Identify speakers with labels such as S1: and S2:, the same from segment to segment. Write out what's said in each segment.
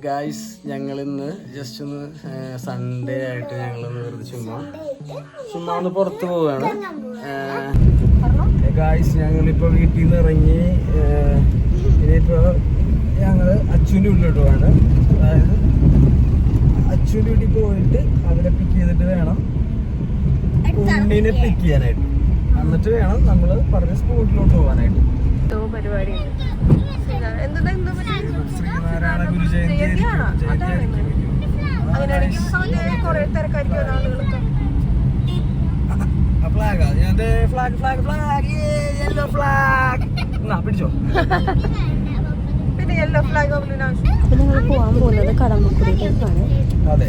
S1: Guys ഞങ്ങളിന്ന് just ഒന്ന് Sunday ആയിട്ട് ഞങ്ങളൊന്ന് വെറുതെ ചുമ്മാ ഒന്ന് പുറത്ത് പോവുകയാണ്. ഗായ്സ് ഞങ്ങളിപ്പോൾ വീട്ടിൽ നിന്ന് ഇറങ്ങി ഇനിയിപ്പോൾ ഞങ്ങൾ അച്ചുവിൻ്റെ വീട്ടിലോട്ട് പോവാണ്. അതായത് അച്ചുവിൻ്റെ വീട്ടിൽ പോയിട്ട് അവരെ പിക്ക് ചെയ്തിട്ട് വേണം ഉണ്ണീനെ പിക്ക് ചെയ്യാനായിട്ട്. എന്നിട്ട് വേണം നമ്മൾ പറഞ്ഞ സ്പോട്ടിലോട്ട് പോകാനായിട്ട്. ശ്രീനാരായണ ഗുരു ജയന്തി ഫ്ലാഗാ ഞാൻ flag flag flag yellow flag പിടിച്ചോ.
S2: പിന്നെ യെല്ലോ ഫ്ലാഗ്
S3: ഞങ്ങൾ പോകാൻ പോകുന്നത് കടമ്പക്കുടിയിലേക്കാണ്.
S1: അതെ,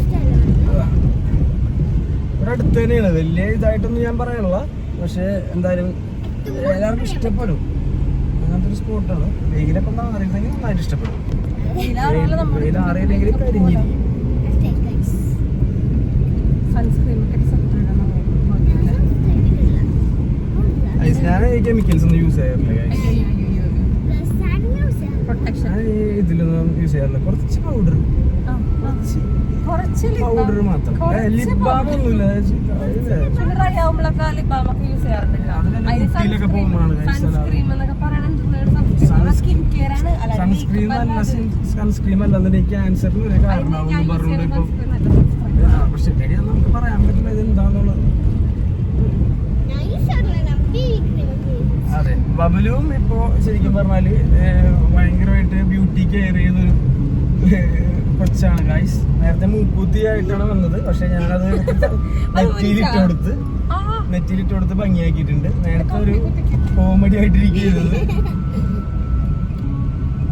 S1: ഇവിടെ അടുത്ത് തന്നെയാണ്. വലിയ ഇതായിട്ടൊന്നും ഞാൻ പറയാനുള്ള, പക്ഷെ എന്തായാലും എല്ലാവർക്കും ഇഷ്ടപ്പെടും. അങ്ങനത്തെ ഒരു സ്പോട്ടാണ്. വെയിലൊക്കെ ഒന്ന് അറിയുന്നെങ്കിൽ നന്നായിട്ട് ഇഷ്ടപ്പെടും. വെയിൽ അറിയില്ലെങ്കിൽ കരിഞ്ഞിരിക്കും. ഞാൻ കെമിക്കൽസ് ഒന്നും യൂസ് ചെയ്യാറില്ല. ഇതിലൊന്നും യൂസ് ചെയ്യാറില്ല. കുറച്ച് പൗഡർ മാത്രം. ലിപ് ബാം ഒന്നുമില്ല. സൺസ്ക്രീം അല്ല ക്യാൻസറിന് ഒരു കാരണമാവും പറഞ്ഞുകൊണ്ട് ഇപ്പൊ. പക്ഷെ നമുക്ക് പറയാൻ പറ്റില്ല ഇത് എന്താന്നുള്ളത്. അതെ, ബബലും ഇപ്പോ ശരിക്കും പറഞ്ഞാല് ഭയങ്കരമായിട്ട് ബ്യൂട്ടി കെയർ ചെയ്യുന്നൊരു കൊച്ചാണ് ഗൈസ്. നേരത്തെ മൂക്കൂത്തി ആയിട്ടാണ് വന്നത്, പക്ഷെ ഞാനത് നെറ്റിയിലിട്ട് കൊടുത്ത് ഭംഗിയാക്കിയിട്ടുണ്ട്. നേരത്തെ ഒരു കോമഡി ആയിട്ടിരിക്കുന്നത്.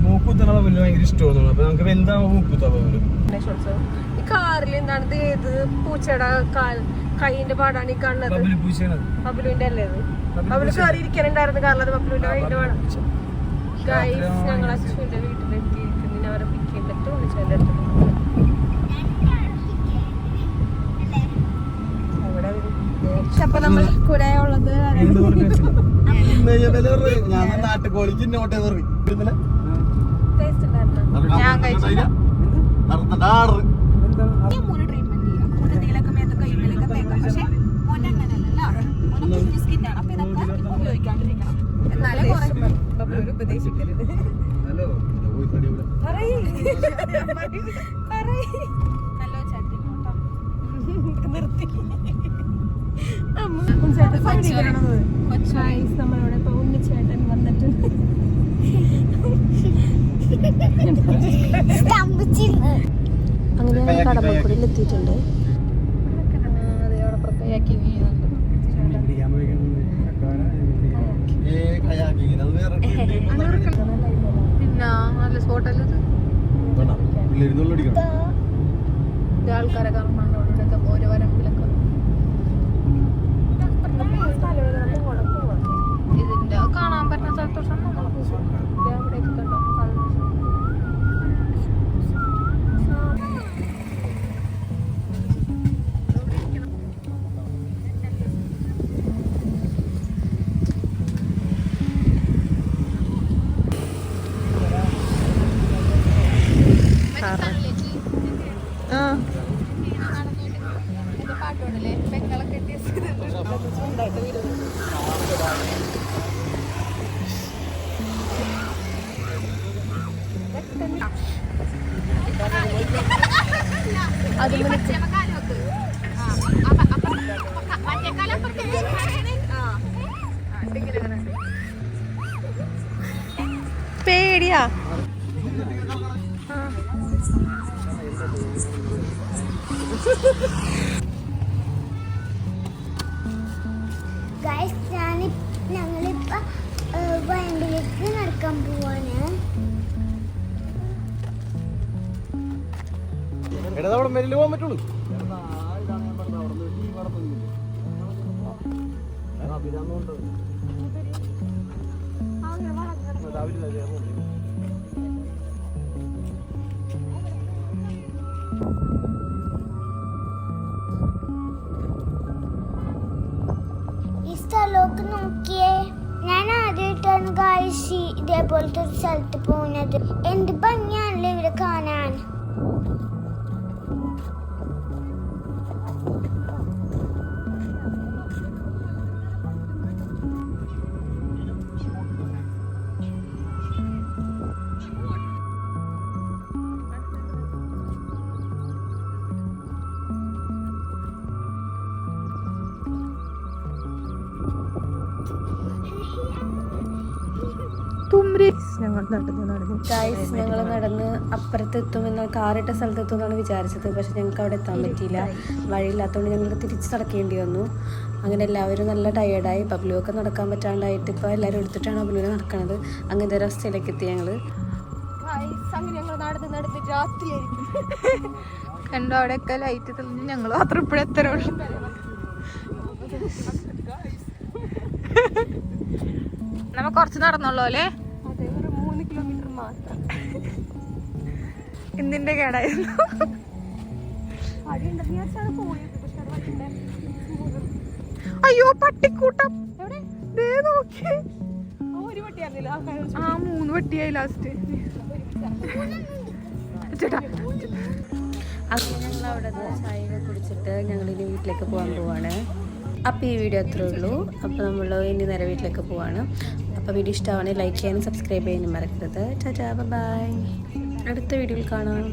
S1: മൂക്കുത്തണ ബബല് ഭയങ്കര ഇഷ്ടമായിരുന്നു. അപ്പൊ നമുക്ക് വലുതാവുമ്പോ മൂക്കുത്ത ബബല്.
S2: ഈ കാറിൽ എന്താണ് ഏത് പൂച്ചയുടെ കൈയിന്റെ പാടാണ് ഈ കാണുന്നത്.
S1: ബബല് പൂച്ചയാണ്.
S2: ബബലുവിന്റെ അല്ലേ അത്? ബബലു കയറി ഇരിക്കാനുണ്ടായിരുന്നു കാറിലത്. ബബലുവിന്റെ കൈയിന്റെ പാടാണ്. ഗൈസ് ഞങ്ങൾ അച്ഛൻ്റെ വീട്ടിലെത്തിയിരിക്കുന്നു. അവരെ പിക്ക് ചെയ്തിട്ട് വിളിച്ചതിന്റെ അടുത്ത് അപ്പൊ നമ്മൾ കൂടെ ഉള്ളത്
S1: ഞാൻ നാട്ടുകോളിക്ക് നോട്ട്
S2: ടേസ്റ്റ് ഉണ്ടായിരുന്നു. ഞാൻ കഴിച്ചില്ല. നമ്മളിവിടെ ഇപ്പൊ ഉണ്ണിച്ചേട്ടൻ വന്നിട്ടുണ്ട്.
S3: അങ്ങനെ ഞങ്ങൾ കടമ്പക്കുടിയിൽ എത്തിയിട്ടുണ്ട്.
S2: പിന്നെ നല്ല സ്പോട്ടല്ലേ ആൾക്കാരെ കാണുമ്പോഴൊക്കെ ഓരോ വരമ്പിലൊക്കെ ഇതിന്റെ കാണാൻ പറ്റുന്ന സ്ഥലത്തോട്ടാണ് നമ്മൾ അവിടേക്ക് കണ്ടോ. പേടിയാ.
S4: ഞങ്ങളിപ്പോ വയമ്പിലേക്ക് നടക്കാൻ പോവാണ്.
S1: മെല്ലെ പോകാൻ പറ്റുള്ളൂ.
S4: ഈ സ്ഥലമൊക്കെ നോക്കിയേ. ഞാൻ ആദ്യമായിട്ടാണ് ഗായ്സ് ഇതേപോലത്തെ ഒരു സ്ഥലത്ത് പോകുന്നത്. എന്ത് ഭംഗിയാണല്ലോ ഇവിടെ കാണാൻ.
S2: ഞങ്ങൾ നടന്ന്
S3: ഗൈസ് ഞങ്ങൾ നടന്ന് അപ്പുറത്തെത്തുമെന്ന് കാറിട്ട സ്ഥലത്തെത്തുമെന്നാണ് വിചാരിച്ചത്. പക്ഷെ ഞങ്ങൾക്ക് അവിടെ എത്താൻ പറ്റിയില്ല. വഴിയില്ലാത്തതുകൊണ്ട് ഞങ്ങൾക്ക് തിരിച്ച് നടക്കേണ്ടി വന്നു. അങ്ങനെ എല്ലാവരും നല്ല ടയേർഡായി. ബബ്ലുവൊക്കെ നടക്കാൻ പറ്റാണ്ടായിട്ട് ഇപ്പോൾ എല്ലാവരും എടുത്തിട്ടാണ് ബബ്ലുവിനെ നടക്കണത്. അങ്ങനത്തെ ഒരു അവസ്ഥയിലേക്ക് എത്തി ഞങ്ങൾ.
S2: കണ്ടോ അവിടെയൊക്കെ ലൈറ്റ് തെളിഞ്ഞ് ഞങ്ങൾ മാത്രം ഇപ്പോഴെത്ര നമ്മ കുറച്ച് നടന്നുള്ളൂ അല്ലേ? 3 കിലോമീറ്റർ മാത്രം. എന്തിന്റെ കേടായിരുന്നു? അയ്യോ പട്ടിക്കൂട്ടം. ആ 3 പട്ടിയായി ലാസ്റ്റ്. ചേട്ടാ
S3: അങ്ങനെ ഞങ്ങൾ അവിടെ നിന്ന് ചായയൊക്കെ കുടിച്ചിട്ട് ഞങ്ങളിനി വീട്ടിലേക്ക് പോകാൻ പോവാണ്. അപ്പോൾ ഈ വീഡിയോ അത്രേ ഉള്ളൂ. അപ്പോൾ നമ്മൾ ഇനി നേരെ വീട്ടിലേക്ക് പോവാണ്. അപ്പോൾ വീഡിയോ ഇഷ്ടമാണെങ്കിൽ ലൈക്ക് ചെയ്യാനും സബ്സ്ക്രൈബ് ചെയ്യാനും മറക്കരുത്. Tata bye. അടുത്ത വീഡിയോയിൽ കാണാം.